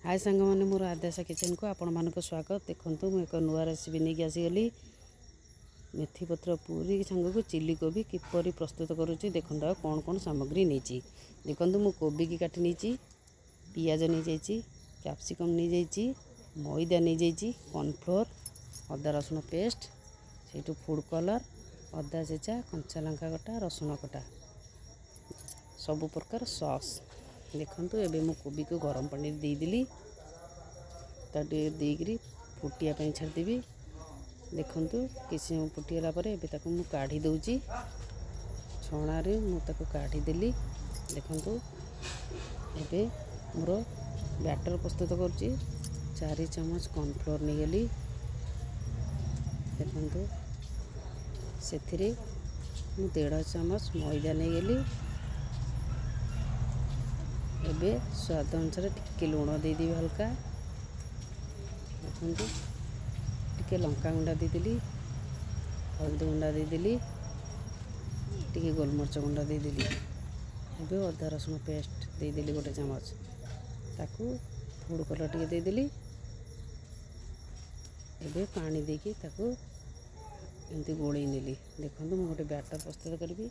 हाय सांग मैंने मोर आद्याशा किचन को आपण मानक स्वागत। देखूँ मुझे एक नुआ रेसिपी नहीं आसीगली मेथी पत्र पूरी सांग को चिली कोबी किपरि प्रस्तुत करुँची देखूँ कौन कौन सामग्री नहीं देखूँ मु कोबी की काटी नहीं पियाज नहीं जाइए कैप्सिकम नहीं जाइए मैदा नहीं जाइए कॉर्नफ्लोर अदा रसुण पेस्ट से फूड कलर अदा चेचा कंचा लंका कटा रसुण कटा सबु प्रकार सॉस देखूँ एबे मु कोबी को गरम पानी देदेली देकर फुटिया छाड़देवी। देखूँ किसी फुटीगला मु काढ़ी दूची छणारे मुझे काढ़ीदेली। देखूँ एबे मोर बैटर प्रस्तुत करुँची 4 चम्मच कॉर्नफ्लोर नहीं गली। देखूँ से 1.5 चम्मच मैदा नहीं गली। एबे स्वाद अनुसार टिके लुण देदेवी हल्का। देखूँ टिके लंका गुंडा देदेली हल्दी गुंडा देदेली टिके गोलमरिच गुंडा देदेली। एबे अदा रसुण पेस्ट देदेली 1 चम्मच ताकू फूड कलर टिके देदेली। एबे पानी देकी ताकू एमती गोलई नेली। देखूँ मुझे गोटे बैटर प्रस्तुत करी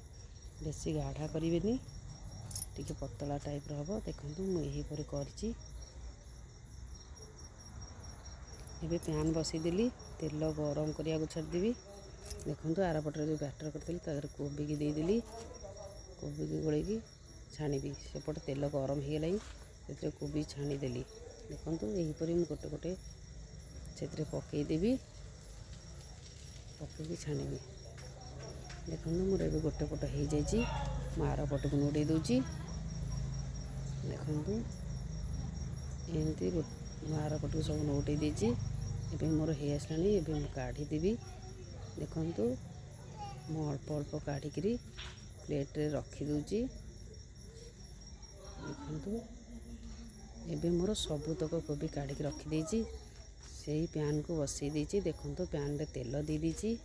बेसी गाढ़ा करेनि टिके पतला टाइप हम। देखूँ मुझे करछि एबे पैन बसईदेली तेल गरम करिया को छाड़देवी। देखूँ आर पटर जो बैटर करती कोबी की देदेली कोबी की गोलैकी छाणी सेपटे तेल गरम हो गला से कोबी छाणीदेली। देखूँ यहीपरी मुझे गोटे गोटे से पकईदेवी पकईकी छाणी। देखूँ मोर ए गोटे पट हो जाइए आर पट को नोड़े दूची। देखूँ एमती आर पट को सब नोटे देची एबे मोर हो आसला एबे मु काढ़ी देवी। देखूँ मु अल्प अल्प काढ़ी प्लेट रे रखी दूची। देखूँ एबे मोर सबुतक कोबी काढ़ी रखी देची से पैन को बसई देची। देखूँ पैन रे तेल दे दीची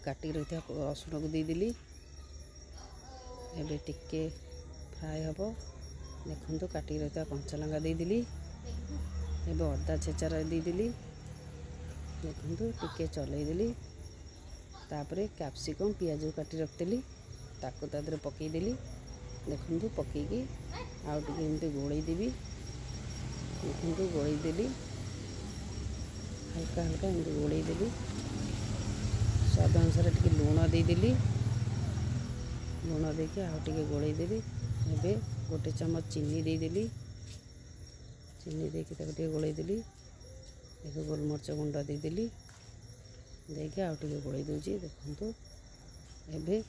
काटिक रखी रसुण को देदेली एबे टिके फ्राए हम। देखूँ काटिक रखी कंचा लंका देदेली एबे अदा छेचार देदेली। देखूँ टिके चलईदेली तापरे कैप्सिकम पियाज काटी रखिदेली ताको तादरे पकईदेली। देखूँ पकईकी आउ टिके एमती गोलई देवी। देखूँ गोलई देली हल्का हल्का एमती गोलई देली। स्वाद अनुसार टिके लुण देदेली लुण देके आउ टिके गोलई देली। एबे 1 चम्मच चीनी देदेली चीनी देके टिके गोलई देली। देखो गोलमरिच गुंडा देदेली देके आउ टिके गोलई दूची। देखूँ एबे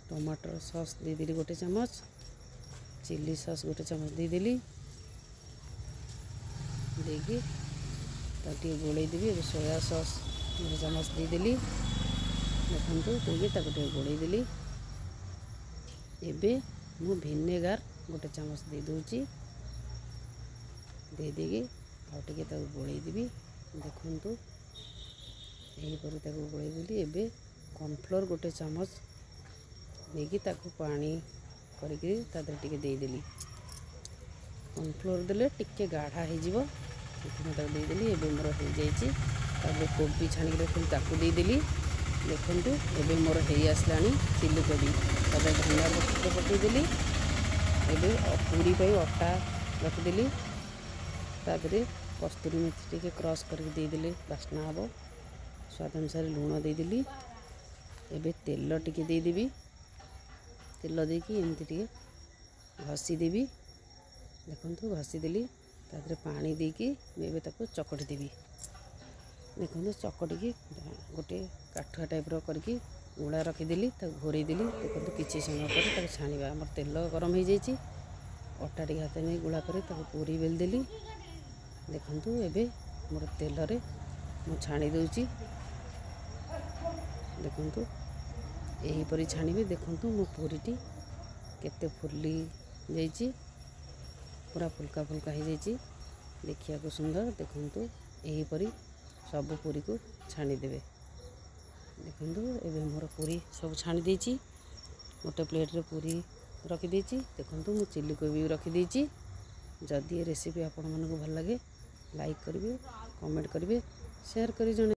टमाटर सॉस देदेली 1 चम्मच चिली सॉस 1 चम्मच देदेली देकी टिके गोलई देवी। एबे सोया सॉस 1 चम्मच देदेली। देखूँ देके टिके गोलई देली। एबे मु भिनेगार 1 चम्मच दे दूची देदेकी आउ टिके गोलई देवी। देखूँ यहीपरी गोलई देली। एबे कॉर्नफ्लोर 1 चम्मच देकी ताकू पानी करिकी तादरे टिके देदेली। कॉर्नफ्लोर देले टिके गाढ़ा हो देदेली। एबे मोर हो जाइए तादरे कोबी छाणी रखी ताकू देदेली। देखूँ एबे मोर हो आसला चिली कोबी तादरे धनिया पत्र पकईदेली। एबे पूरी अटा रखिदेली तादरे कस्तूरी मेथी टिके क्रश करके देदेली बास्ना हम। स्वाद अनुसार लुण देदेली। एबे तेल टिके देदेवी तेल देकी एमती टिके घसी देवी। देखूँ घसी देली तादरे पानी देकी एबे ताको चकटी देवी। देखूँ चकटिकी गोटे काठुआ टाइप करके गुड़ा रखीदेली घोरई देली। देखो किसी समय पर छाणा आम तेल गरम हो जाइए अटा टी हाथ नहीं गुड़ा कर पूरी बेल देली। देखूँ एबे मोर तेल रे मु छाणी दूची। देखूँ यहीपरी छाणी। देखूँ मो पूरीटी केते फुली जाइए पूरा फुल्का फुल्का हो जाइए देखिया को सुंदर। देखूँ यहीपरी सब पूरी को छाणी देवे। देखूँ एबे मोर पूरी सब छाणी देची गोटे प्लेट रे पूरी रखी देची। देखूँ मु चिली कोबी रखी देची। जदि ये रेसिपी आपण मानक भल लगे लाइक करेंगे, कमेंट करेंगे, शेयर कर जन